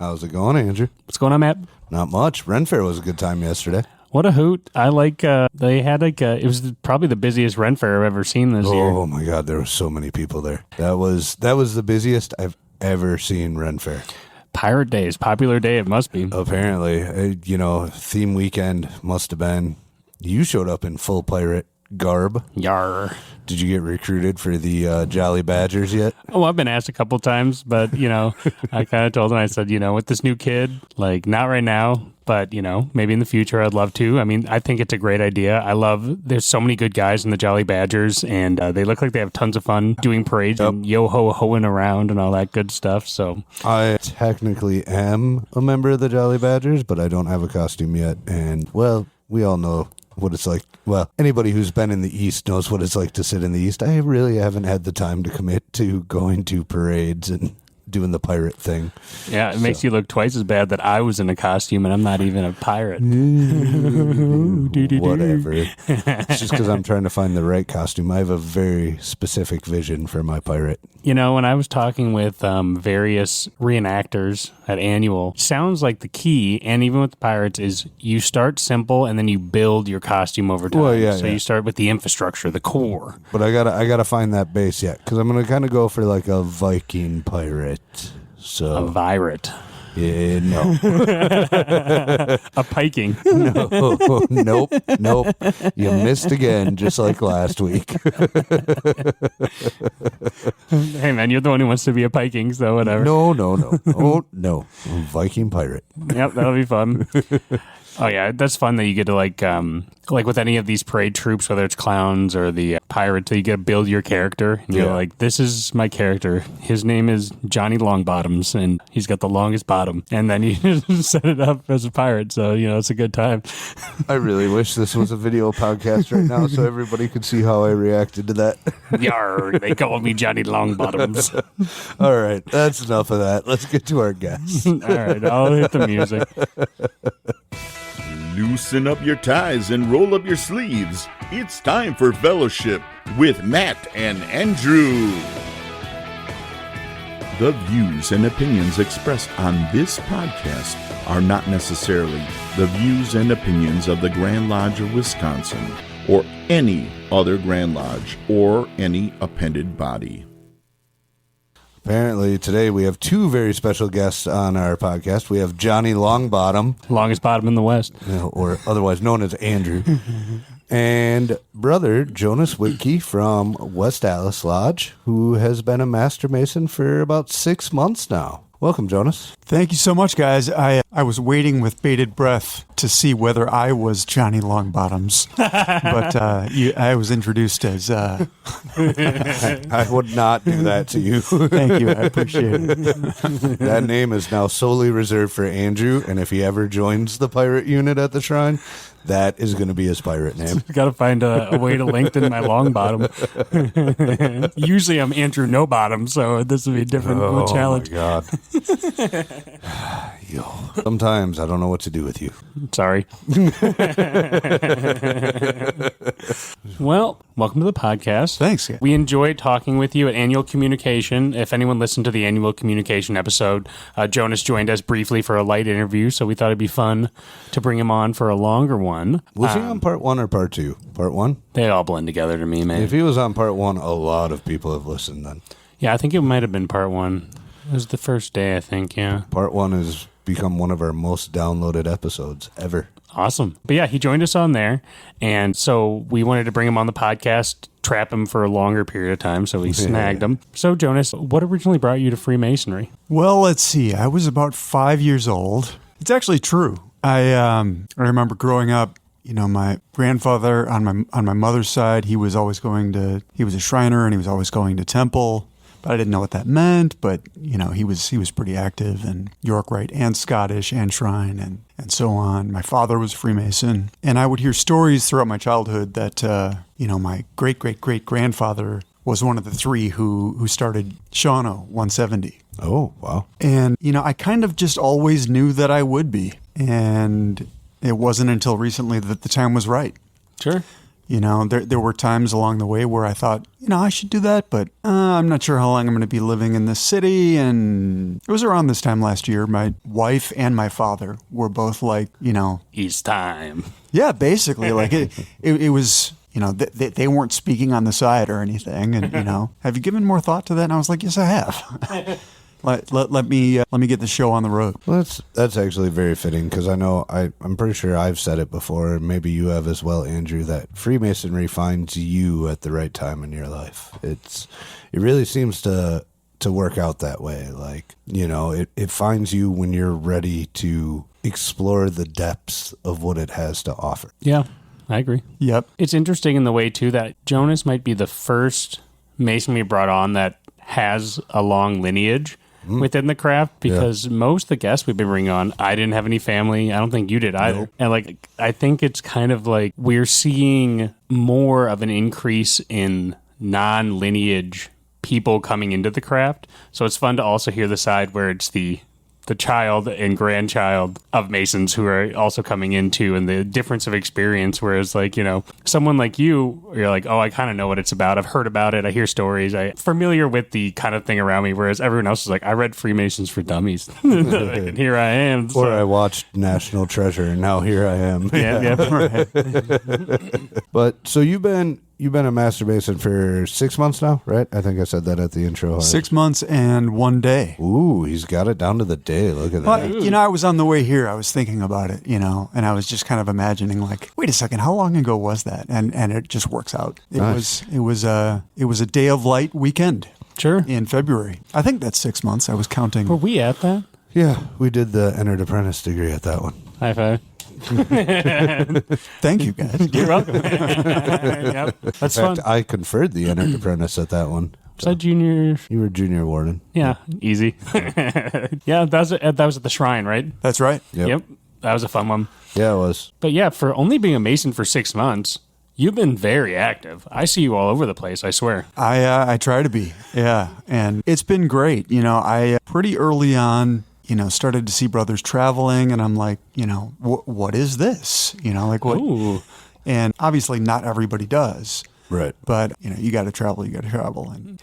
How's it going, Andrew? What's going on, Matt? Not much. Ren Faire was a good time yesterday. What a hoot. I like, they had it was probably the busiest Ren Faire I've ever seen this year. Oh my God, there were so many people there. That was the busiest I've ever seen Ren Faire. Pirate Days, popular day it must be. Apparently, theme weekend must have been. You showed up in full pirate garb. Yar. Did you get recruited for the Jolly Badgers yet? Oh, I've been asked a couple times, but, I kind of told them, I said, with this new kid, like, not right now, but, maybe in the future I'd love to. I mean, I think it's a great idea. There's so many good guys in the Jolly Badgers, and they look like they have tons of fun doing parades and yo-ho-hoing around and all that good stuff, so. I technically am a member of the Jolly Badgers, but I don't have a costume yet, and, well, we all know what it's like. Well, anybody who's been in the East knows what it's like to sit in the East. I really haven't had the time to commit to going to parades and doing the pirate thing. Yeah, it makes you look twice as bad that I was in a costume and I'm not even a pirate. Whatever. It's just because I'm trying to find the right costume. I have a very specific vision for my pirate. When I was talking with various reenactors at Annual, sounds like the key, and even with the pirates, is you start simple and then you build your costume over time. Well, yeah, you start with the infrastructure, the core. But I gotta find that base yet, because I'm gonna kind of go for like a Viking pirate. So a virate. Yeah, no. A piking. No, nope. You missed again, just like last week. Hey, man, you're the one who wants to be a piking, so whatever. No. Oh, no. Viking pirate. Yep, that'll be fun. Oh, yeah, that's fun that you get to, like with any of these parade troops, whether it's clowns or the pirates, you get to build your character. And you're like, this is my character. His name is Johnny Longbottoms, and he's got the longest bottom. And then you just set it up as a pirate, so, it's a good time. I really wish this was a video podcast right now so everybody could see how I reacted to that. Yarr, they called me Johnny Longbottoms. All right, that's enough of that. Let's get to our guests. All right, I'll hit the music. Loosen up your ties and roll up your sleeves. It's time for Fellowship with Matt and Andrew. The views and opinions expressed on this podcast are not necessarily the views and opinions of the Grand Lodge of Wisconsin or any other Grand Lodge or any appended body. Apparently, today we have two very special guests on our podcast. We have Johnny Longbottom. Longest bottom in the West. Or otherwise known as Andrew. And brother Jonas Wittke from West Allis Lodge, who has been a Master Mason for about 6 months now. Welcome, Jonas. Thank you so much, guys. I was waiting with bated breath to see whether I was Johnny Longbottoms, but I was introduced as... I would not do that to you. Thank you. I appreciate it. That name is now solely reserved for Andrew, and if he ever joins the pirate unit at the shrine, that is going to be his pirate name. Got to find a way to lengthen my long bottom. Usually I'm Andrew No Bottom, so this will be a different challenge. Oh, my God. Sometimes I don't know what to do with you. Sorry. Well, welcome to the podcast. Thanks. We enjoyed talking with you at Annual Communication. If anyone listened to the Annual Communication episode, Jonas joined us briefly for a light interview, so we thought it'd be fun to bring him on for a longer one. Was he on part 1 or part 2? Part 1? They all blend together to me, man. If he was on part 1, a lot of people have listened then. Yeah, I think it might have been part 1. It was the first day, I think, yeah. Part 1 has become one of our most downloaded episodes ever. Awesome. But yeah, he joined us on there, and so we wanted to bring him on the podcast, trap him for a longer period of time, so we snagged him. So, Jonas, what originally brought you to Freemasonry? Well, let's see. I was about 5 years old. It's actually true. I remember growing up, my grandfather on my mother's side, he was a Shriner, and he was always going to temple. But I didn't know what that meant, but, he was pretty active in York Rite and Scottish and Shrine and so on. My father was a Freemason, and I would hear stories throughout my childhood that, my great-great-great-grandfather was one of the three who started Shawano 170. Oh, wow. And, I kind of just always knew that I would be, and it wasn't until recently that the time was right. Sure. There were times along the way where I thought, I should do that, but I'm not sure how long I'm going to be living in this city. And it was around this time last year, my wife and my father were both like, It's time. Yeah, basically. Like it was, they weren't speaking on the side or anything. And, have you given more thought to that? And I was like, yes, I have. Let me get the show on the road. Well, that's actually very fitting because I know I'm pretty sure I've said it before, and maybe you have as well, Andrew, that Freemasonry finds you at the right time in your life. It really seems to work out that way. Like, it finds you when you're ready to explore the depths of what it has to offer. Yeah, I agree. Yep. It's interesting in the way, too, that Jonas might be the first Mason we brought on that has a long lineage within the craft, because most of the guests we've been bringing on, I didn't have any family. I don't think you did either. Nope. And I think it's kind of like we're seeing more of an increase in non-lineage people coming into the craft. So it's fun to also hear the side where it's the child and grandchild of Masons who are also coming into, and the difference of experience. Whereas someone like you're like, oh, I kind of know what it's about. I've heard about it. I hear stories. I'm familiar with the kind of thing around me. Whereas everyone else is like, I read Freemasons for Dummies. And here I am. So. Or I watched National Treasure and now here I am. Yeah. But so you've been a Master Mason for 6 months now, right? I think I said that at the intro. 6 months and 1 day. Ooh, he's got it down to the day. Look at that. Well, I was on the way here. I was thinking about it, and I was just kind of imagining, like, wait a second, how long ago was that? And it just works out. It was a day of light weekend. Sure. In February. I think that's 6 months. I was counting. Were we at that? Yeah, we did the Entered Apprentice degree at that one. High five. Thank you, guys. You're welcome. Yep. That's In fact, fun. I conferred the Entered Apprentice at that one. Was I junior? You were junior warden. Yeah, easy. Yeah, that was at the shrine, right? That's right. Yep. That was a fun one. Yeah, it was. But yeah, for only being a Mason for 6 months, you've been very active. I see you all over the place, I swear. I try to be. Yeah. And it's been great. I pretty early on, started to see brothers traveling, and I'm like, what is this? Like what? Ooh. And obviously not everybody does. Right. But, you got to travel.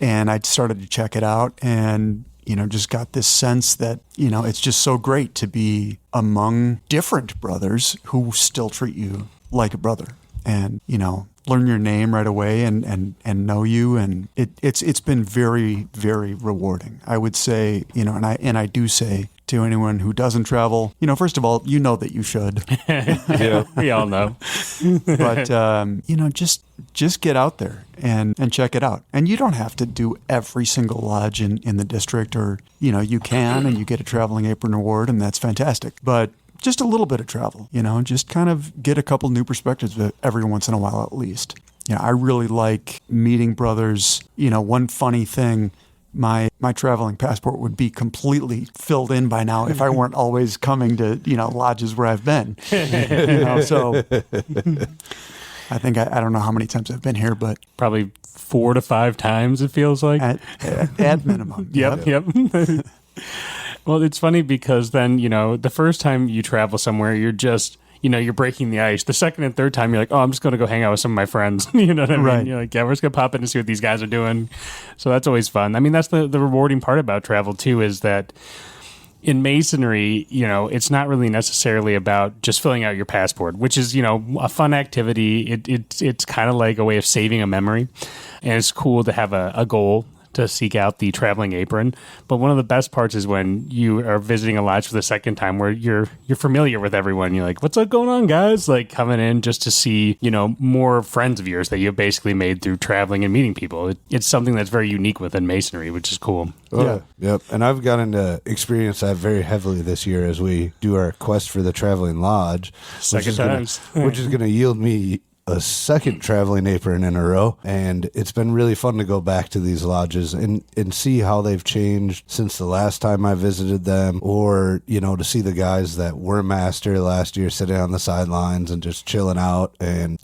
And I started to check it out, and, just got this sense that, it's just so great to be among different brothers who still treat you like a brother, and, learn your name right away and know you. And it's been very, very rewarding. I would say, and I do say to anyone who doesn't travel, first of all, that you should. Yeah, we all know. But, just get out there and check it out. And you don't have to do every single lodge in the district, or, you can, and you get a traveling apron award, and that's fantastic. But just a little bit of travel, just kind of get a couple new perspectives every once in a while at least. I really like meeting brothers. One funny thing, my traveling passport would be completely filled in by now if I weren't always coming to, lodges where I've been. So I think I don't know how many times I've been here, but probably 4 to 5 times, it feels like. At minimum. Yep. Well, it's funny because then, the first time you travel somewhere, you're just, you're breaking the ice. The second and third time, you're like, oh, I'm just going to go hang out with some of my friends. You know what I mean? Right. You're like, yeah, we're just going to pop in and see what these guys are doing. So that's always fun. I mean, that's the rewarding part about travel, too, is that in Masonry, it's not really necessarily about just filling out your passport, which is, a fun activity. It's kind of like a way of saving a memory. And it's cool to have a goal to seek out the traveling apron. But one of the best parts is when you are visiting a lodge for the second time, where you're familiar with everyone. You're like, what's up going on, guys? Like coming in just to see, more friends of yours that you've basically made through traveling and meeting people. It's something that's very unique within Masonry, which is cool. Oh, Yeah. Yep. And I've gotten to experience that very heavily this year as we do our quest for the traveling lodge, which is going to yield me a second traveling apron in a row. And it's been really fun to go back to these lodges and see how they've changed since the last time I visited them, or, to see the guys that were master last year sitting on the sidelines and just chilling out. And,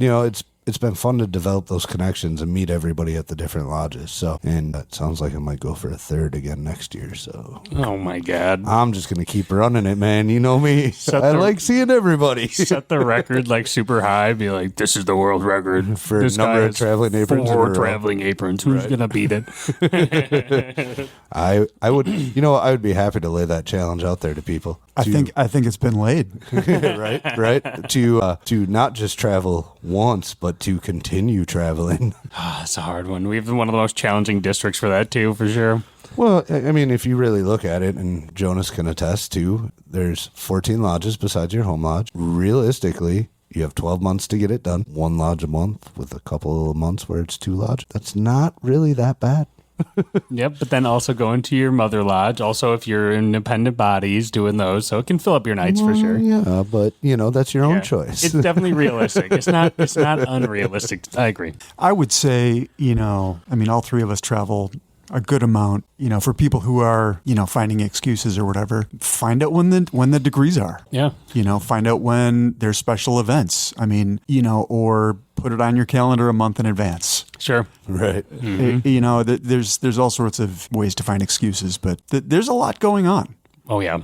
it's been fun to develop those connections and meet everybody at the different lodges. So, and it sounds like I might go for a third again next year. So, oh my God, I'm just gonna keep running it, man. You know me. I like seeing everybody. Set the record like super high. Be like, this is the world record for a number of traveling aprons. 4 traveling aprons. Who's gonna beat it? I would, I would be happy to lay that challenge out there to people. I think it's been laid. right. To not just travel once, but to continue traveling. It's a hard one. We have one of the most challenging districts for that too, for sure. Well, I mean, if you really look at it, and Jonas can attest to, there's 14 lodges besides your home lodge. Realistically, you have 12 months to get it done. 1 lodge a month with a couple of months where it's 2 lodges. That's not really that bad. Yep, but then also going to your mother lodge. Also, if you're independent bodies, doing those, so it can fill up your nights for sure. Yeah, but that's your own choice. It's definitely realistic. It's not unrealistic. I agree. I would say, all 3 of us travel a good amount. For people who are, finding excuses or whatever, find out when the degrees are. Yeah. Find out when there's special events. Or put it on your calendar a month in advance. Sure. Right. Mm-hmm. There's all sorts of ways to find excuses, but there's a lot going on. Oh, yeah.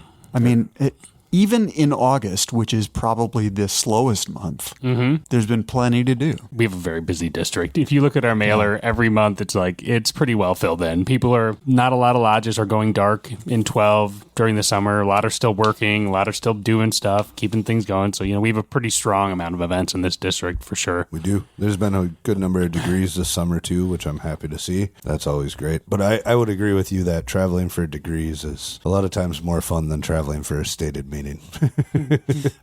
Even in August, which is probably the slowest month, there's been plenty to do. We have a very busy district. If you look at our mailer every month, it's pretty well filled in. Not a lot of lodges are going dark in 12 during the summer. A lot are still working. A lot are still doing stuff, keeping things going. So, we have a pretty strong amount of events in this district for sure. We do. There's been a good number of degrees this summer too, which I'm happy to see. That's always great. But I would agree with you that traveling for degrees is a lot of times more fun than traveling for a stated meeting.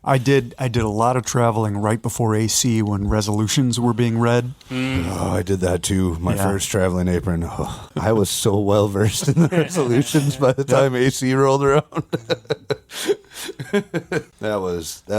I did a lot of traveling right before AC when resolutions were being read. Oh, I did that too. My first traveling apron. Oh, I was so well versed in the resolutions by the time AC rolled around. That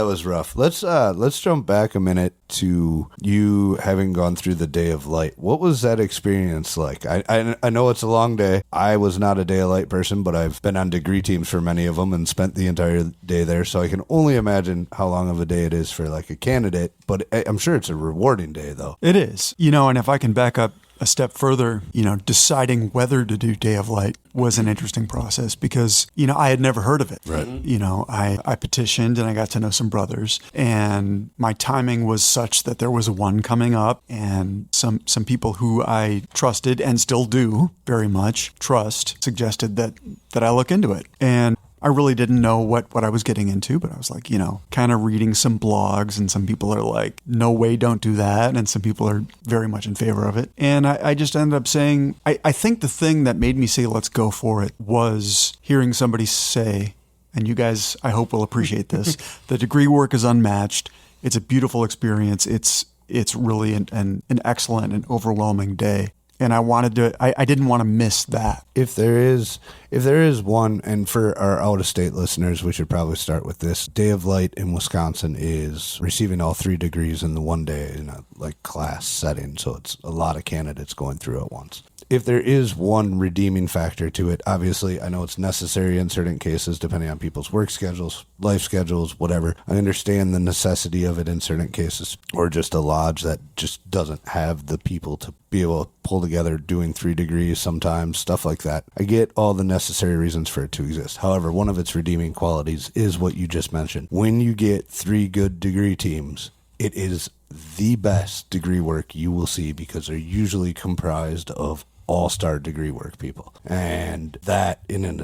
was rough. Let's jump back a minute to you having gone through the Day of Light. What was that experience like? I know it's a long day. I was not a Day of Light person, but I've been on degree teams for many of them and spent the entire day there, so I can only imagine how long of a day it is for like a candidate, but I'm sure it's a rewarding day though. It is. And if I can back up a step further, deciding whether to do Day of Light was an interesting process because, I had never heard of it. Right. I petitioned and I got to know some brothers, and my timing was such that there was one coming up, and some people who I trusted and still do very much trust suggested that I look into it. And I really didn't know what I was getting into, but I was like, kind of reading some blogs, and some people are like, no way, don't do that. And some people are very much in favor of it. And I just ended up saying, I think the thing that made me say, let's go for it was hearing somebody say, and you guys, I hope will appreciate this, the degree work is unmatched. It's a beautiful experience. It's really an excellent and overwhelming day. And I didn't want to miss that. If there is one, and for our out-of-state listeners, we should probably start with this. Day of Light in Wisconsin is receiving all 3 degrees in the one day in a class setting. So it's a lot of candidates going through at once. If there is one redeeming factor to it, obviously, I know it's necessary in certain cases, depending on people's work schedules, life schedules, whatever. I understand the necessity of it in certain cases, or just a lodge that just doesn't have the people to be able to pull together doing 3 degrees sometimes, stuff like that. I get all the necessary reasons for it to exist. However, one of its redeeming qualities is what you just mentioned. When you get 3 good degree teams, it is the best degree work you will see because they're usually comprised of all-star degree work people. And that in and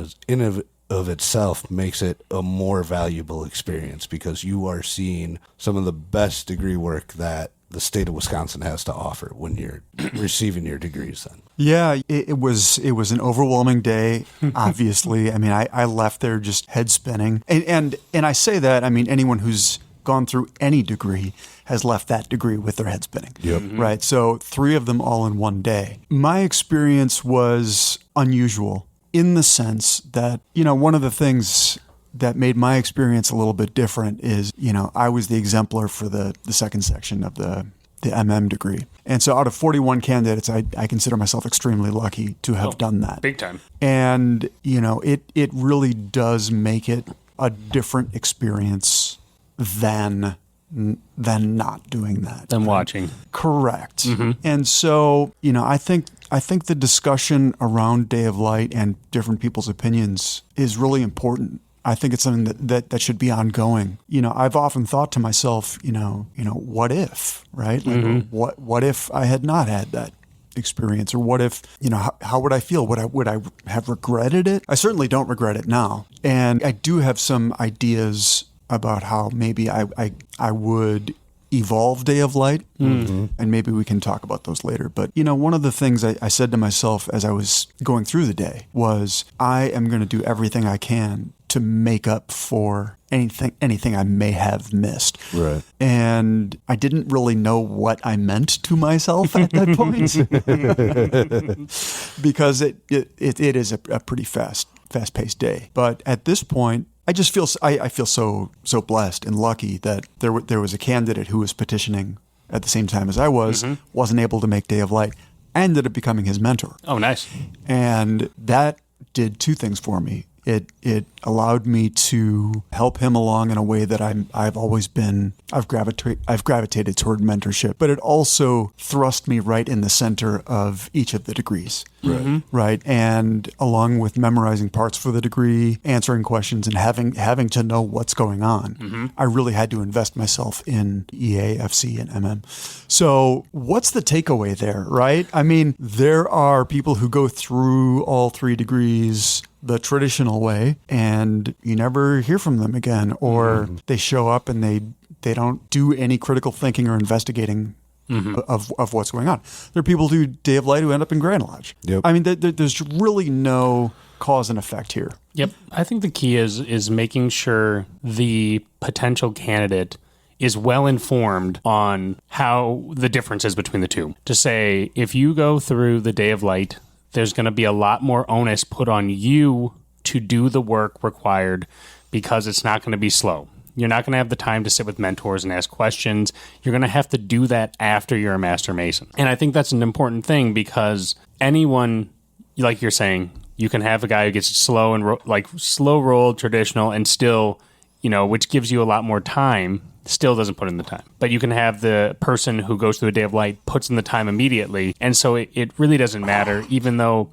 of itself makes it a more valuable experience because you are seeing some of the best degree work that the state of Wisconsin has to offer when you're receiving your degrees then. Yeah, it was an overwhelming day, obviously. I left there just head spinning. And I say that, anyone who's gone through any degree has left that degree with their head spinning. Yep. Right. So 3 of them all in one day. My experience was unusual in the sense that, one of the things that made my experience a little bit different is, I was the exemplar for the second section of the MM degree. And so out of 41 candidates, I consider myself extremely lucky to have done that. Big time. And, it really does make it a different experience than than not doing that. Than watching. Correct. And so, I think the discussion around Day of Light and different people's opinions is really important. I think it's something that should be ongoing. I've often thought to myself, what if, right? Like, what if I had not had that experience, or what if, how would I feel? Would I have regretted it? I certainly don't regret it now. And I do have some ideas about how maybe I would evolve Day of Light, and maybe we can talk about those later. But, one of the things I said to myself as I was going through the day was, I am going to do everything I can to make up for anything I may have missed. Right. And I didn't really know what I meant to myself at that point, because it is a pretty fast-paced day. But at this point, I just feel I feel so blessed and lucky that there was a candidate who was petitioning at the same time as I wasn't able to make Day of Light. I ended up becoming his mentor. Oh, nice. And that did two things for me. It allowed me to help him along in a way that I've gravitated toward mentorship, but it also thrust me right in the center of each of the degrees. Right. And along with memorizing parts for the degree, answering questions, and having to know what's going on, I really had to invest myself in EA, FC, and MM. So what's the takeaway there, right? I mean, there are people who go through all three degrees the traditional way, and you never hear from them again, or they show up and they don't do any critical thinking or investigating of what's going on. There are people who do Day of Light who end up in Grand Lodge. Yep. I mean, there's really no cause and effect here. Yep. I think the key is making sure the potential candidate is well informed on how the difference is between the two. To say, if you go through the Day of Light, there's going to be a lot more onus put on you to do the work required, because it's not going to be slow. You're not going to have the time to sit with mentors and ask questions. You're going to have to do that after you're a Master Mason. And I think that's an important thing, because anyone, like you're saying, you can have a guy who gets slow and slow rolled traditional and still, which gives you a lot more time, still doesn't put in the time. But you can have the person who goes through a Day of Light, puts in the time immediately. And so it really doesn't matter, even though,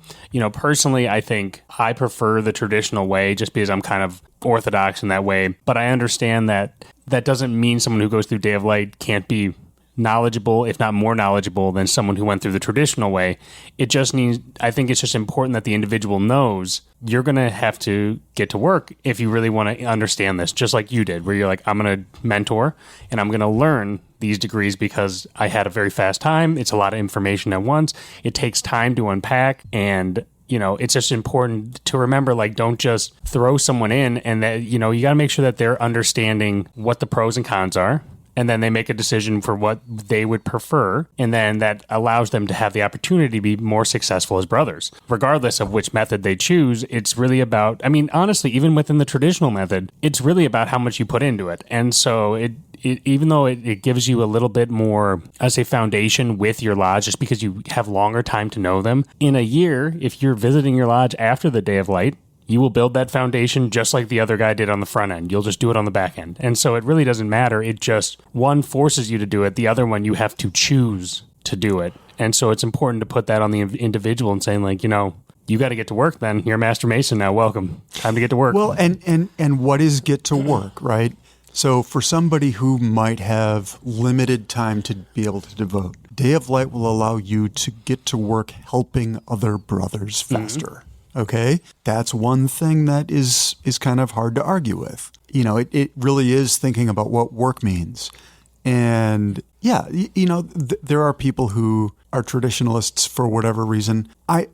personally, I think I prefer the traditional way just because I'm kind of orthodox in that way. But I understand that doesn't mean someone who goes through Day of Light can't be knowledgeable, if not more knowledgeable than someone who went through the traditional way. It just means, I think it's just important that the individual knows you're going to have to get to work if you really want to understand this, just like you did, where you're like, I'm going to mentor and I'm going to learn these degrees because I had a very fast time. It's a lot of information at once. It takes time to unpack, and it's just important to remember, don't just throw someone in, and that, you got to make sure that they're understanding what the pros and cons are. And then they make a decision for what they would prefer. And then that allows them to have the opportunity to be more successful as brothers. Regardless of which method they choose, it's really about, honestly, even within the traditional method, it's really about how much you put into it. And so even though it gives you a little bit more, as a foundation with your lodge, just because you have longer time to know them, in a year, if you're visiting your lodge after the Day of Light, you will build that foundation just like the other guy did on the front end. You'll just do it on the back end. And so it really doesn't matter. It just, one forces you to do it. The other one, you have to choose to do it. And so it's important to put that on the individual and saying, you got to get to work then. You're a Master Mason now. Welcome. Time to get to work. Well, and what is get to work, right? So for somebody who might have limited time to be able to devote, Day of Light will allow you to get to work helping other brothers faster. Okay, that's one thing that is kind of hard to argue with. It really is thinking about what work means. And yeah, there are people who are traditionalists for whatever reason. I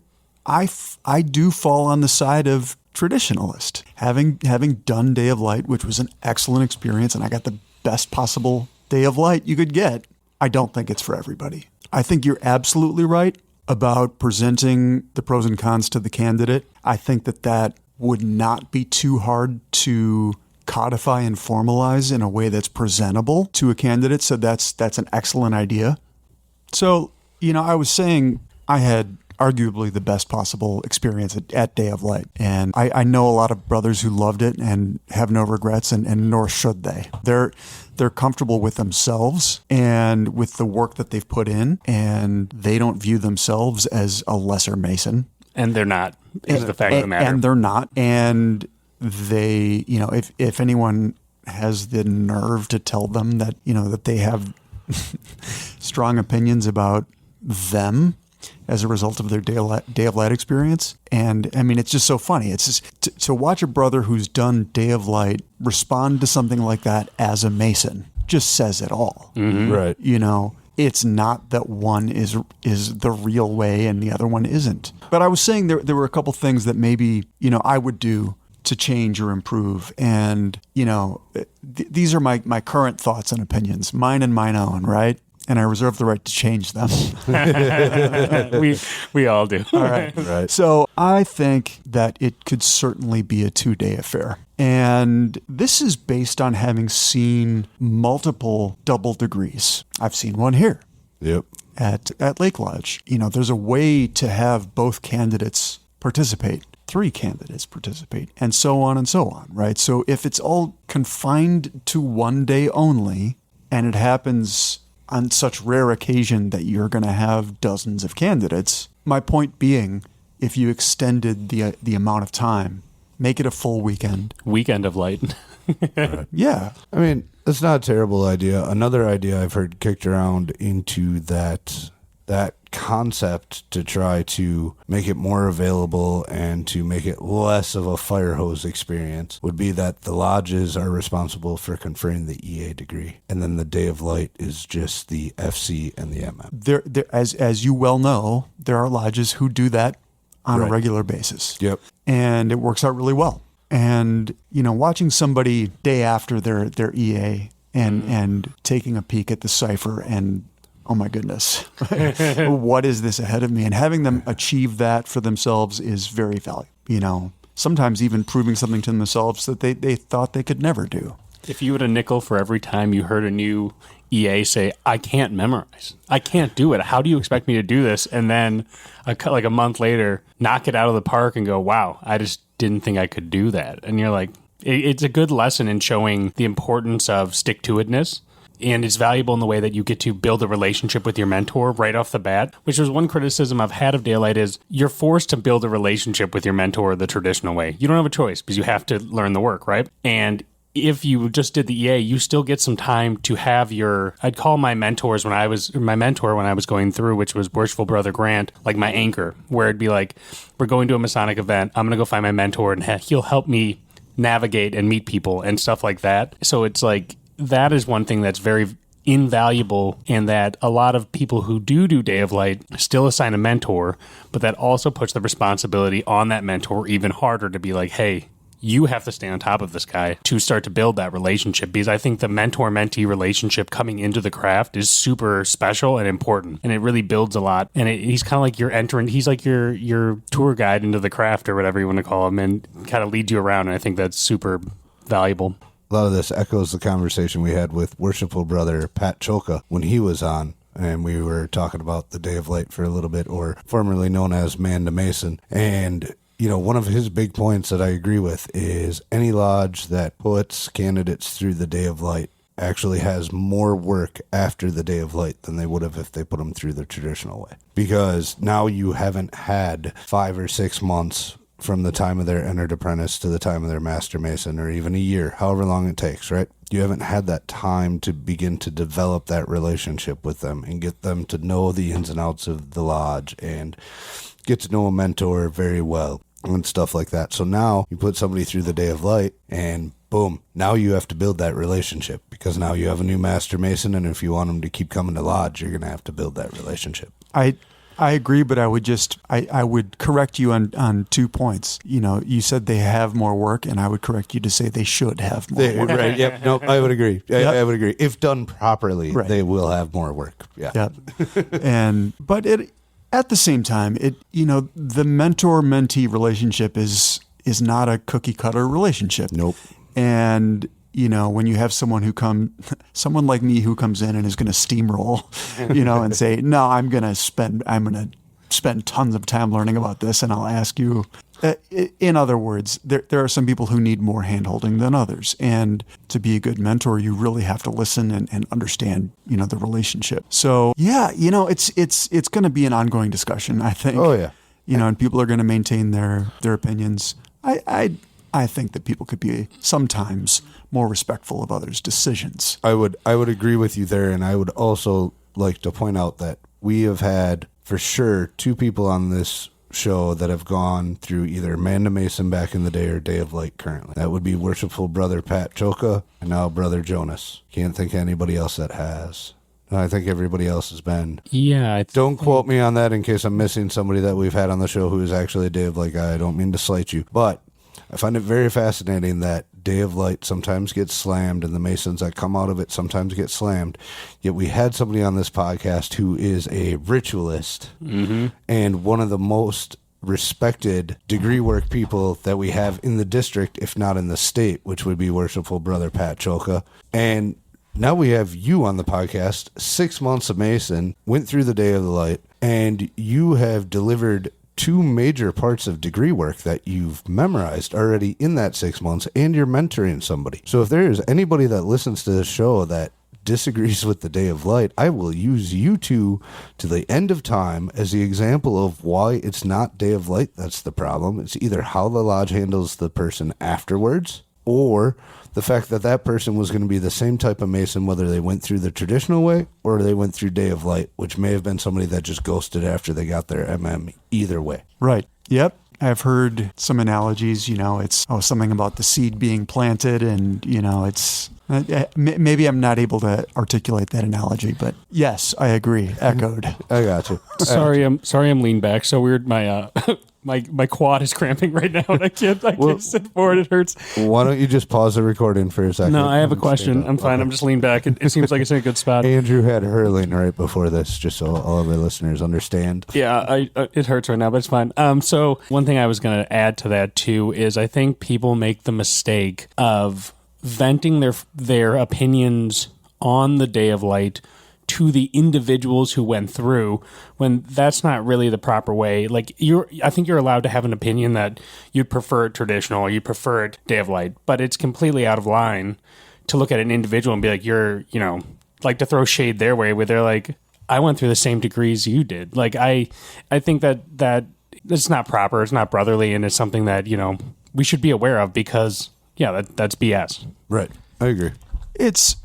do fall on the side of traditionalist. Having done Day of Light, which was an excellent experience, and I got the best possible Day of Light you could get, I don't think it's for everybody. I think you're absolutely right about presenting the pros and cons to the candidate. I think that would not be too hard to codify and formalize in a way that's presentable to a candidate. So that's an excellent idea. So, I was saying I had arguably the best possible experience at Day of Light. And I know a lot of brothers who loved it and have no regrets, and nor should they. They're comfortable with themselves and with the work that they've put in, and they don't view themselves as a lesser Mason. And they're not, is the fact of the matter. And they're not. And they, if anyone has the nerve to tell them that, that they have strong opinions about them as a result of their Day of Light experience. And I mean, it's just so funny. It's just to watch a brother who's done Day of Light respond to something like that as a Mason just says it all. Mm-hmm. Right. It's not that one is the real way and the other one isn't. But I was saying there were a couple things that maybe, I would do to change or improve. And, these are my current thoughts and opinions, mine and mine own, right? And I reserve the right to change them. we all do. All right. Right. So I think that it could certainly be a 2-day affair. And this is based on having seen multiple double degrees. I've seen one here. Yep. At Lake Lodge. There's a way to have both candidates participate. 3 candidates participate, and so on, right? So if it's all confined to 1 day only, and it happens on such rare occasion that you're going to have dozens of candidates, my point being, if you extended the amount of time, make it a full weekend. Weekend of Light. Right. Yeah. I mean, that's not a terrible idea. Another idea I've heard kicked around into that concept to try to make it more available and to make it less of a fire hose experience would be that the lodges are responsible for conferring the EA degree, and then the Day of Light is just the FC and the MM. There, as you well know, there are lodges who do that on Right. a regular basis. Yep. And it works out really well. And, watching somebody day after their EA and taking a peek at the cipher and, oh my goodness, what is this ahead of me? And having them achieve that for themselves is very valuable. Sometimes even proving something to themselves that they thought they could never do. If you had a nickel for every time you heard a new EA say, I can't memorize, I can't do it, how do you expect me to do this? And then like a month later, knock it out of the park and go, wow, I just didn't think I could do that. And you're like, it's a good lesson in showing the importance of stick-to-itness. And it's valuable in the way that you get to build a relationship with your mentor right off the bat, which was one criticism I've had of Daylight is you're forced to build a relationship with your mentor the traditional way. You don't have a choice because you have to learn the work, right? And if you just did the EA, you still get some time to have I'd call my mentor when I was going through, which was Worshipful Brother Grant, like my anchor, where it'd be like, we're going to a Masonic event, I'm going to go find my mentor and he'll help me navigate and meet people and stuff like that. So it's like, that is one thing that's very invaluable, and that a lot of people who do Day of Light still assign a mentor, but that also puts the responsibility on that mentor even harder to be like, hey, you have to stay on top of this guy to start to build that relationship, because I think the mentor-mentee relationship coming into the craft is super special and important, and it really builds a lot. And he's kind of like he's like your tour guide into the craft or whatever you want to call him, and kind of leads you around, and I think that's super valuable. A lot of this echoes the conversation we had with Worshipful Brother Pat Cholka when he was on, and we were talking about the Day of Light for a little bit, or formerly known as Man to Mason. And, one of his big points that I agree with is any lodge that puts candidates through the Day of Light actually has more work after the Day of Light than they would have if they put them through the traditional way. Because now you haven't had 5 or 6 months from the time of their entered apprentice to the time of their master mason, or even a year, however long it takes, right? You haven't had that time to begin to develop that relationship with them and get them to know the ins and outs of the lodge and get to know a mentor very well and stuff like that. So now you put somebody through the Day of Light and boom, now you have to build that relationship, because now you have a new master mason, and if you want them to keep coming to lodge, you're going to have to build that relationship. I agree, but I would correct you on 2 points. You said they have more work, and I would correct you to say they should have more work. Right, yep, no, I would agree. I would agree. If done properly, right, they will have more work. Yeah. But at the same time, the mentor-mentee relationship is not a cookie-cutter relationship. Nope. And when you have someone like me who comes in and is going to steamroll, and say, no, I'm going to spend tons of time learning about this, and I'll ask you. In other words, there are some people who need more hand-holding than others. And to be a good mentor, you really have to listen and understand, the relationship. So, yeah, it's going to be an ongoing discussion, I think. Oh, yeah. And people are going to maintain their opinions. I think that people could be sometimes more respectful of others' decisions. I would agree with you there, and I would also like to point out that we have had, for sure, 2 people on this show that have gone through either Man to Mason back in the day or Day of Light currently. That would be Worshipful Brother Pat Choka and now Brother Jonas. Can't think of anybody else that has. I think everybody else has been. Yeah. Don't quote me on that in case I'm missing somebody that we've had on the show who is actually a Day of Light guy. I don't mean to slight you, but I find it very fascinating that Day of Light sometimes gets slammed and the Masons that come out of it sometimes get slammed. Yet we had somebody on this podcast who is a ritualist and one of the most respected degree work people that we have in the district, if not in the state, which would be Worshipful Brother Pat Choka. And now we have you on the podcast, 6 months of Mason, went through the Day of the Light, and you have delivered 2 major parts of degree work that you've memorized already in that 6 months, and you're mentoring somebody. So if there is anybody that listens to this show that disagrees with the Day of Light, I will use you 2 to the end of time as the example of why it's not Day of Light that's the problem. It's either how the lodge handles the person afterwards, or the fact that that person was going to be the same type of Mason, whether they went through the traditional way or they went through Day of Light, which may have been somebody that just ghosted after they got their MM either way. Right. Yep. I've heard some analogies, it's something about the seed being planted and, it's maybe I'm not able to articulate that analogy, but yes, I agree. Echoed. I got you. Sorry, I'm leaned back. So weird. My quad is cramping right now, and I can't sit forward. It hurts. Why don't you just pause the recording for a second? No, I have a question. I'm fine. Okay. I'm just leaned back. It seems like it's in a good spot. Andrew had hurling right before this, just so all of our listeners understand. Yeah, it hurts right now, but it's fine. So one thing I was going to add to that too is I think people make the mistake of venting their opinions on the Day of Light to the individuals who went through, when that's not really the proper way. I think you're allowed to have an opinion that you'd prefer it traditional or you prefer it Day of Light, but it's completely out of line to look at an individual and be like, to throw shade their way where they're like, I went through the same degrees you did. I think that it's not proper, it's not brotherly, and it's something that, we should be aware of because, that's BS. Right. I agree. It's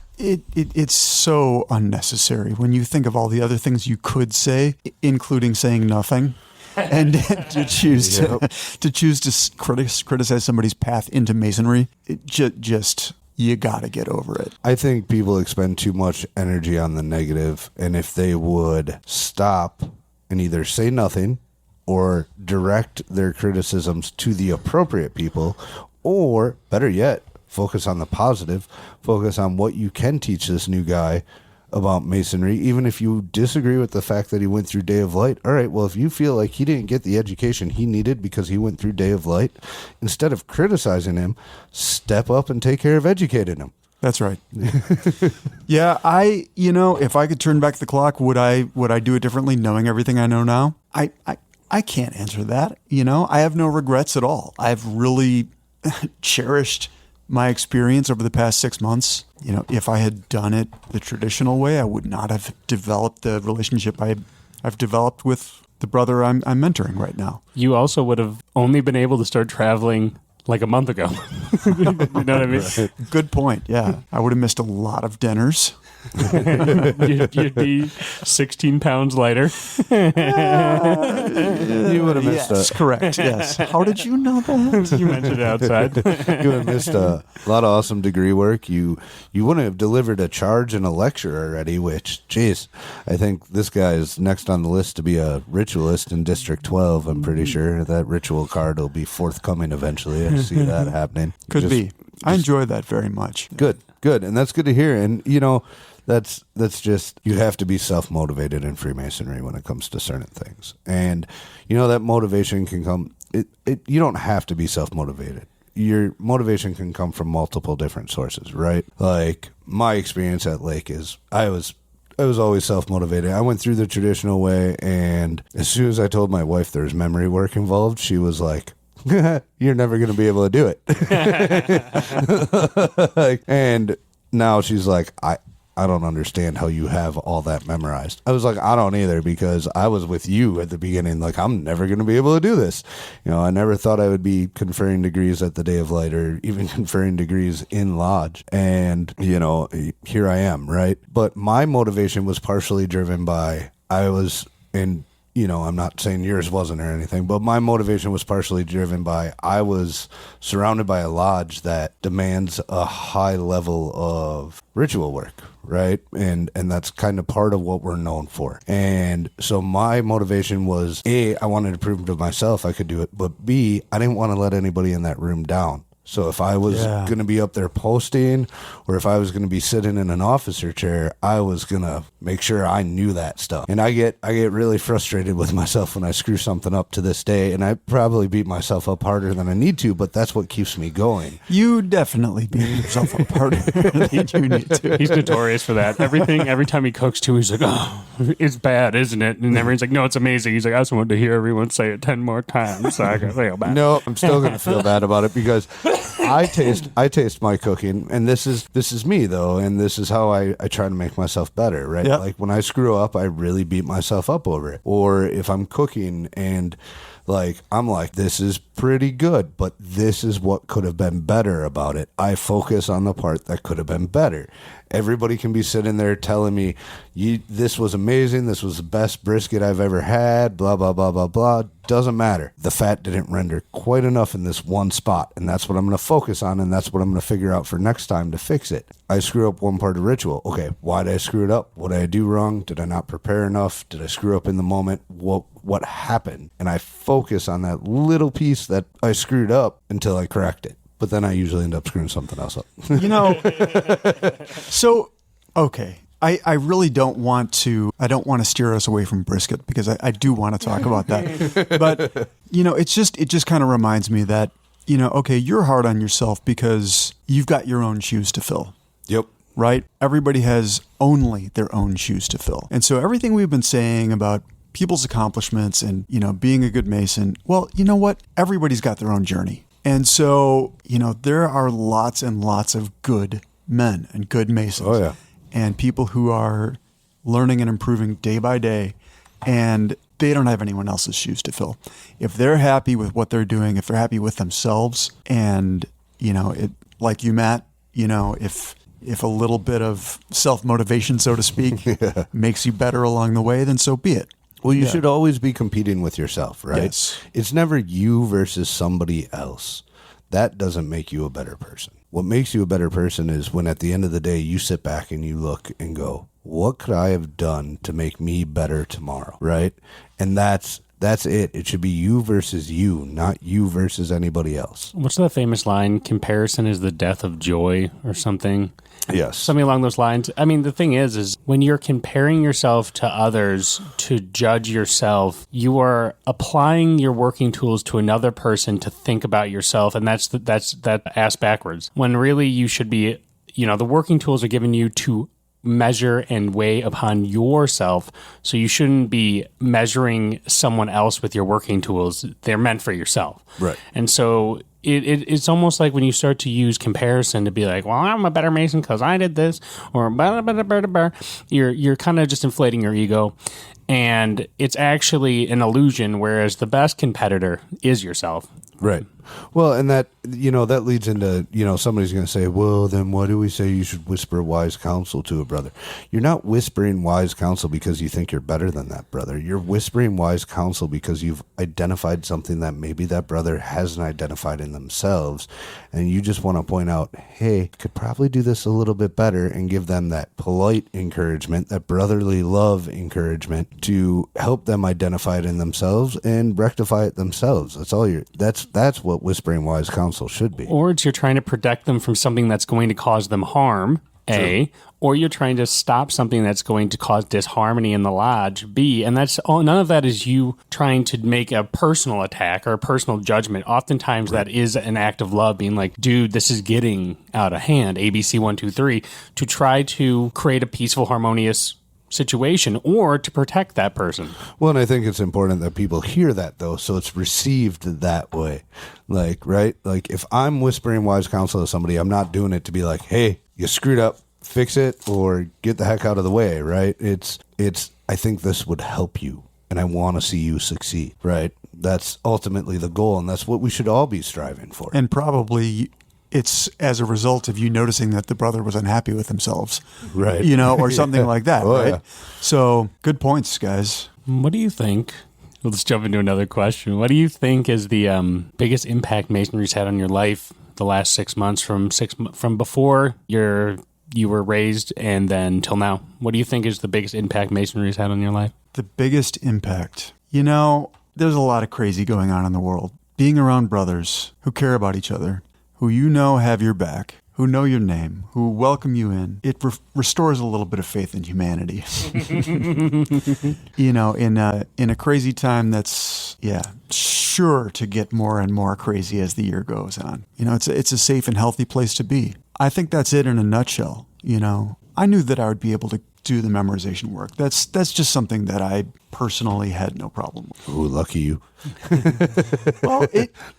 so unnecessary when you think of all the other things you could say, including saying nothing, and to choose to criticize somebody's path into Masonry. You got to get over it. I think people expend too much energy on the negative, and if they would stop and either say nothing or direct their criticisms to the appropriate people, or better yet, focus on the positive, focus on what you can teach this new guy about Masonry, even if you disagree with the fact that he went through Day of Light. All right, well, if you feel like he didn't get the education he needed because he went through Day of Light, instead of criticizing him, step up and take care of educating him. That's right. Yeah, if I could turn back the clock, would I do it differently knowing everything I know now? I can't answer that. I have no regrets at all. I've really cherished my experience over the past 6 months. If I had done it the traditional way, I would not have developed the relationship I've developed with the brother I'm mentoring right now. You also would have only been able to start traveling like a month ago. You know what I mean? Right. Good point. Yeah. I would have missed a lot of dinners. You'd be 16 pounds lighter. You would have missed Yes, correct. Yes. How did you know that? You mentioned it outside. You would have missed a lot of awesome degree work. You wouldn't have delivered a charge and a lecture already, which, geez, I think this guy is next on the list to be a ritualist in District 12. I'm pretty sure that ritual card will be forthcoming eventually. I see that happening. Could be. I enjoy that very much. Good. And that's good to hear. And, that's just, you have to be self-motivated in Freemasonry when it comes to certain things. And, that motivation can come, you don't have to be self-motivated. Your motivation can come from multiple different sources, right? Like, my experience at Lake is I was always self-motivated. I went through the traditional way, and as soon as I told my wife there's memory work involved, she was like, you're never going to be able to do it. And now she's like, I don't understand how you have all that memorized. I was like, I don't either, because I was with you at the beginning. Like, I'm never going to be able to do this. I never thought I would be conferring degrees at the Day of Light or even conferring degrees in Lodge. And, here I am, right? But my motivation was partially driven by, I'm not saying yours wasn't or anything, but my motivation was partially driven by I was surrounded by a lodge that demands a high level of ritual work, right? And that's kind of part of what we're known for. And so my motivation was, A, I wanted to prove to myself I could do it, but B, I didn't want to let anybody in that room down. So if I was going to be up there posting, or if I was going to be sitting in an officer chair, I was going to make sure I knew that stuff. And I get really frustrated with myself when I screw something up to this day, and I probably beat myself up harder than I need to, but that's what keeps me going. You definitely beat yourself up harder than you need to. He's notorious for that. Every time he cooks too, he's like, oh, it's bad, isn't it? And everyone's like, no, it's amazing. He's like, I just wanted to hear everyone say it 10 more times, so I can feel bad. No, I'm still going to feel bad about it, because I taste my cooking, and this is me though, and this is how I try to make myself better, right? Yep. Like when I screw up, I really beat myself up over it. Or if I'm cooking and I'm like, this is pretty good, but this is what could have been better about it. I focus on the part that could have been better. Everybody can be sitting there telling me, this was amazing, this was the best brisket I've ever had, blah, blah, blah, blah, blah. Doesn't matter. The fat didn't render quite enough in this one spot, and that's what I'm going to focus on, and that's what I'm going to figure out for next time to fix it. I screw up one part of ritual. Okay, why did I screw it up? What did I do wrong? Did I not prepare enough? Did I screw up in the moment? What happened? And I focus on that little piece that I screwed up until I correct it. But then I usually end up screwing something else up. So, okay. I really don't want to steer us away from brisket, because I do want to talk about that. But, it just kind of reminds me that, okay, you're hard on yourself because you've got your own shoes to fill. Yep. Right? Everybody has only their own shoes to fill. And so everything we've been saying about people's accomplishments and, being a good Mason, well, you know what? Everybody's got their own journey. And so, there are lots and lots of good men and good Masons. Oh, yeah. And people who are learning and improving day by day, and they don't have anyone else's shoes to fill. If they're happy with what they're doing, if they're happy with themselves, and, like you, Matt, if a little bit of self-motivation, so to speak, makes you better along the way, then so be it. Well, you should always be competing with yourself, right? Yes. It's never you versus somebody else. That doesn't make you a better person. What makes you a better person is when at the end of the day you sit back and you look and go, what could I have done to make me better tomorrow, right? And that's it. It should be you versus you, not you versus anybody else. What's that famous line? Comparison is the death of joy, or something? Yes. Something along those lines. I mean, the thing is when you're comparing yourself to others to judge yourself, you are applying your working tools to another person to think about yourself, and that's ass backwards. When really you should be, the working tools are given you to measure and weigh upon yourself, so you shouldn't be measuring someone else with your working tools. They're meant for yourself. Right. And so it's almost like when you start to use comparison to be like, well, I'm a better Mason because I did this, or blah, blah, blah, blah, blah. You're kind of just inflating your ego, and it's actually an illusion, whereas the best competitor is yourself. Right. Well, and that leads into, somebody's going to say, well, then why do we say you should whisper wise counsel to a brother? You're not whispering wise counsel because you think you're better than that brother. You're whispering wise counsel because you've identified something that maybe that brother hasn't identified in themselves. And you just want to point out, hey, could probably do this a little bit better, and give them that polite encouragement, that brotherly love encouragement to help them identify it in themselves and rectify it themselves. That's what whispering wise counsel should be. Or it's you're trying to protect them from something that's going to cause them harm, A, or you're trying to stop something that's going to cause disharmony in the lodge, B, and none of that is you trying to make a personal attack or a personal judgment. Oftentimes that is an act of love, being like, dude, this is getting out of hand, ABC 1, 2, 3, to try to create a peaceful, harmonious situation or to protect that person. Well, and I think it's important that people hear that, though, so it's received that way. Like, right? Like, if I'm whispering wise counsel to somebody, I'm not doing it to be like, hey, you screwed up, fix it, or get the heck out of the way, right? It's. I think this would help you, and I want to see you succeed, right? That's ultimately the goal, and that's what we should all be striving for. And probably it's as a result of you noticing that the brother was unhappy with themselves, right? Or something like that, right? Yeah. So good points, guys. What do you think? Let's jump into another question. What do you think is the biggest impact Masonry's had on your life the last 6 months, from before you were raised and then till now? What do you think is the biggest impact Masonry's had on your life? The biggest impact. There's a lot of crazy going on in the world. Being around brothers who care about each other, who have your back, who know your name, who welcome you in, it restores a little bit of faith in humanity. In a crazy time that's, sure to get more and more crazy as the year goes on. It's a safe and healthy place to be. I think that's it in a nutshell. I knew that I would be able to do the memorization work. That's just something that I personally had no problem with. Ooh, lucky you. Well,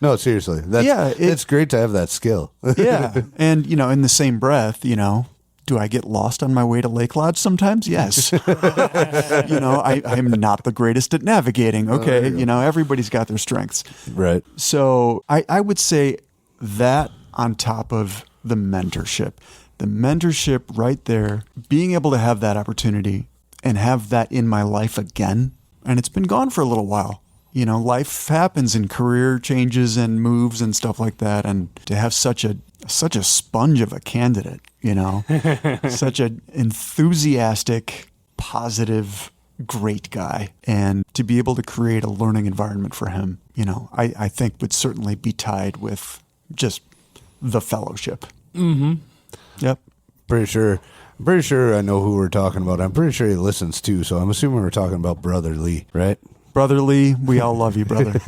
no, seriously. It's great to have that skill. Yeah. And, in the same breath, do I get lost on my way to Lake Lodge sometimes? Yes. I'm not the greatest at navigating. Okay. Everybody's got their strengths. Right. So I would say that on top of the mentorship. The mentorship right there, being able to have that opportunity and have that in my life again. And it's been gone for a little while. Life happens and career changes and moves and stuff like that. And to have such a sponge of a candidate, such an enthusiastic, positive, great guy. And to be able to create a learning environment for him, I think would certainly be tied with just the fellowship. Mm-hmm. Yep. Pretty sure I know who we're talking about. I'm pretty sure he listens too, so I'm assuming we're talking about Brother Lee, right? Brother Lee, we all love you, brother.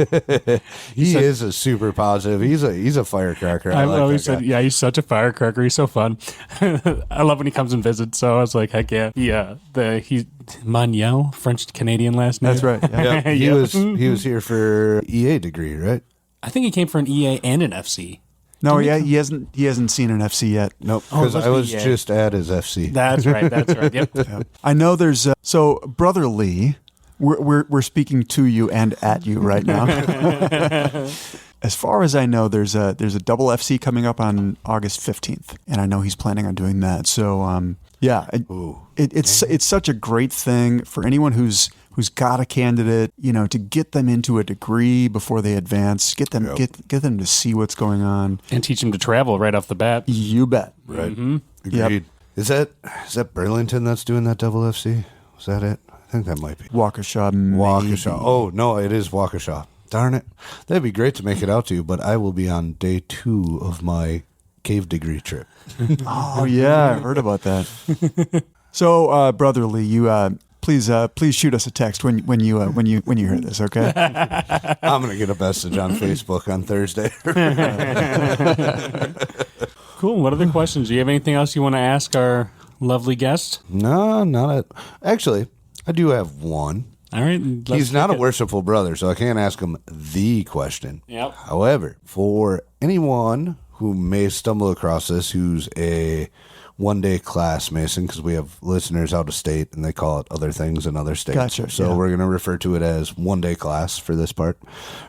He is a super positive. He's a firecracker. I've always said, he's such a firecracker. He's so fun. I love when he comes and visits. So I was like, heck yeah. He's Manuel, French Canadian last name. That's right. Yeah. He was here for EA degree, right? I think he came for an EA and an FC. No, he hasn't seen an FC yet. Nope, because I was just at his FC. That's right. Yep. Yep. I know there's so Brother Lee. We're speaking to you and at you right now. As far as I know, there's a double FC coming up on August 15th, and I know he's planning on doing that. So it's such a great thing for anyone who's got a candidate, to get them into a degree before they advance, get them to see what's going on, and teach them to travel right off the bat. You bet. Right. Mm-hmm. Agreed. Yep. Is that Burlington that's doing that double FC? Was that it? I think that might be Waukesha. Waukesha. Oh no, it is Waukesha. Darn it! That'd be great to make it out to, but I will be on day 2 of my cave degree trip. Oh yeah, I heard about that. So, Brother Lee, you please shoot us a text when you hear this, okay? I'm gonna get a message on Facebook on Thursday. Cool. What other questions? Do you have anything else you want to ask our lovely guest? No, actually, I do have one. All right. He's not a worshipful brother, so I can't ask him the question. Yep. However, for anyone who may stumble across this, who's a one-day class Mason, because we have listeners out of state and they call it other things in other states. Gotcha. So we're going to refer to it as one-day class for this part.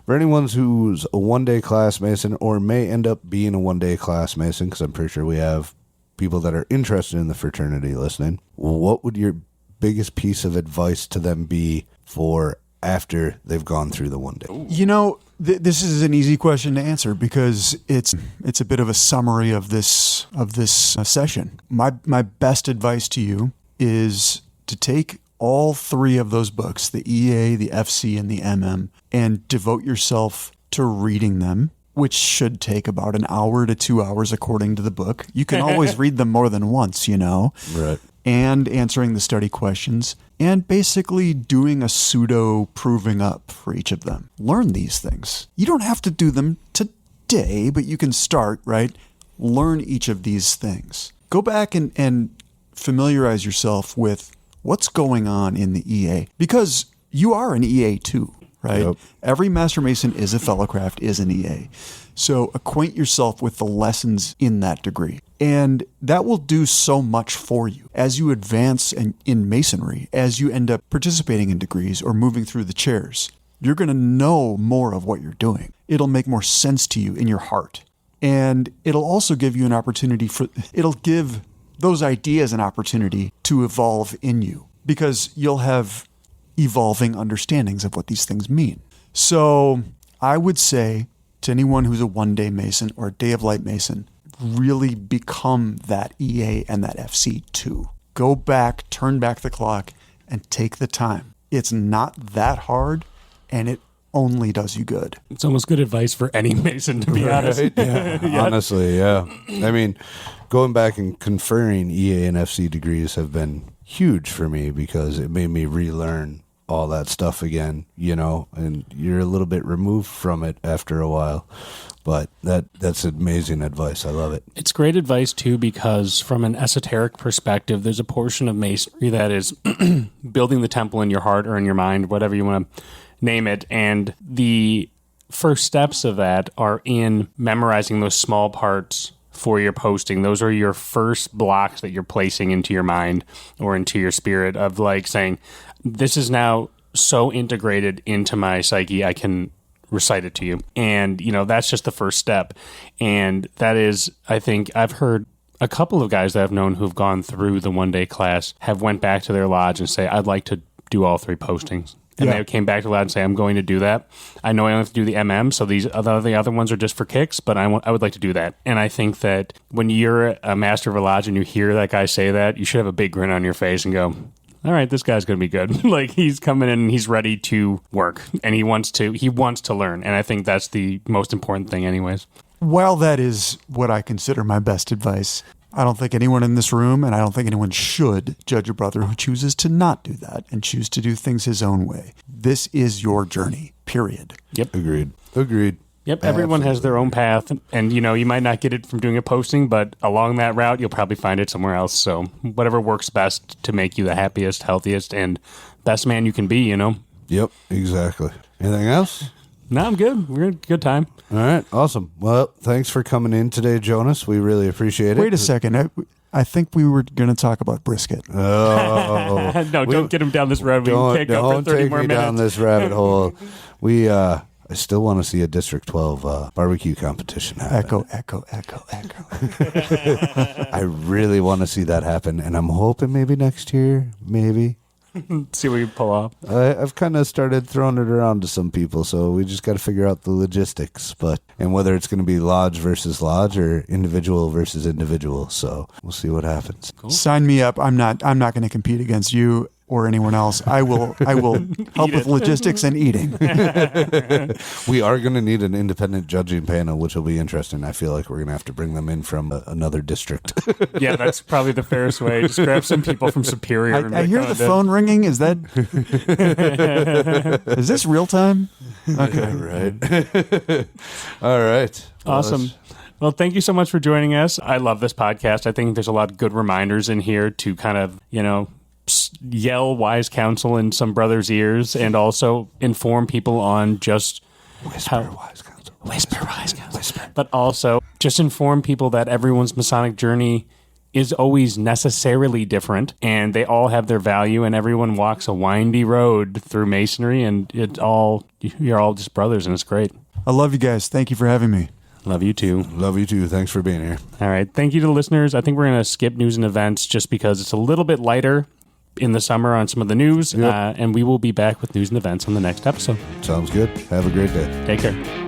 For anyone who's a one-day class Mason or may end up being a one-day class Mason, because I'm pretty sure we have people that are interested in the fraternity listening, what would your biggest piece of advice to them be for after they've gone through the one day? This is an easy question to answer because it's a bit of a summary of this session. My best advice to you is to take all 3 of those books, the EA, the FC, and the MM, and devote yourself to reading them, which should take about an hour to 2 hours according to the book. You can always read them more than once, Right. And answering the study questions, and basically doing a pseudo proving up for each of them. Learn these things. You don't have to do them today, but you can start, right? Learn each of these things. Go back and familiarize yourself with what's going on in the EA? Because you are an EA too, right? Yep. Every Master Mason is a fellowcraft, is an EA. So acquaint yourself with the lessons in that degree. And that will do so much for you as you advance in Masonry, as you end up participating in degrees or moving through the chairs. You're going to know more of what you're doing. It'll make more sense to you in your heart. And it'll also give you an opportunity it'll give those ideas an opportunity to evolve in you, because you'll have evolving understandings of what these things mean. So I would say to anyone who's a one-day Mason or a Day of Light Mason, really become that EA and that FC too. Go back, turn back the clock, and take the time. It's not that hard, and it only does you good. It's almost good advice for any Mason, to be honest. Right? Yeah. Honestly, yeah. I mean, going back and conferring EA and FC degrees have been huge for me, because it made me relearn all that stuff again, and you're a little bit removed from it after a while. But that's amazing advice. I love it. It's great advice, too, because from an esoteric perspective, there's a portion of Masonry that is building the temple in your heart or in your mind, whatever you want to name it. And the first steps of that are in memorizing those small parts for your posting. Those are your first blocks that you're placing into your mind or into your spirit of like saying, this is now so integrated into my psyche, I can recite it to you. And, that's just the first step. And that is, I think, I've heard a couple of guys that I've known who've gone through the one-day class have went back to their lodge and say, I'd like to do all 3 postings. And they came back to the lodge and say, I'm going to do that. I know I only have to do the MM, so the other ones are just for kicks, but I would like to do that. And I think that when you're a master of a lodge and you hear that guy say that, you should have a big grin on your face and go, all right, this guy's going to be good. Like, he's coming in and he's ready to work, and he wants to learn. And I think that's the most important thing anyways. While that is what I consider my best advice, I don't think anyone in this room, and I don't think anyone should judge a brother who chooses to not do that and choose to do things his own way. This is your journey, period. Yep. Agreed. Yep, everyone has their own path, and you might not get it from doing a posting, but along that route, you'll probably find it somewhere else. So whatever works best to make you the happiest, healthiest, and best man you can be, Yep, exactly. Anything else? No, I'm good. We're in a good time. All right, awesome. Well, thanks for coming in today, Jonas. We really appreciate it. Wait a second. I think we were going to talk about brisket. Oh. No, don't get him down this road. We can kick up for 30 more minutes. Don't take me down this rabbit hole. I still want to see a District 12 barbecue competition happen. Echo. I really want to see that happen, and I'm hoping maybe next year, maybe. See what you pull off. I've kind of started throwing it around to some people, so we just got to figure out the logistics, and whether it's going to be lodge versus lodge or individual versus individual. So we'll see what happens. Cool. Sign me up. I'm not going to compete against you or anyone else. I will help with logistics and eating. We are going to need an independent judging panel, which will be interesting. I feel like we're going to have to bring them in from another district. Yeah, that's probably the fairest way. Just grab some people from Superior. I hear the phone ringing. Is that? Is this real time? Okay, right. All right. Awesome. Well, thank you so much for joining us. I love this podcast. I think there's a lot of good reminders in here to kind of, yell wise counsel in some brothers' ears, and also inform people on just whisper wise counsel. But also just inform people that everyone's Masonic journey is always necessarily different, and they all have their value, and everyone walks a windy road through Masonry, and you're all just brothers, and it's great. I love you guys. Thank you for having me. Love you too. Love you too. Thanks for being here. All right. Thank you to the listeners. I think we're going to skip news and events just because it's a little bit lighter in the summer on some of the news, and we will be back with news and events on the next episode. Sounds good. Have a great day. Take care.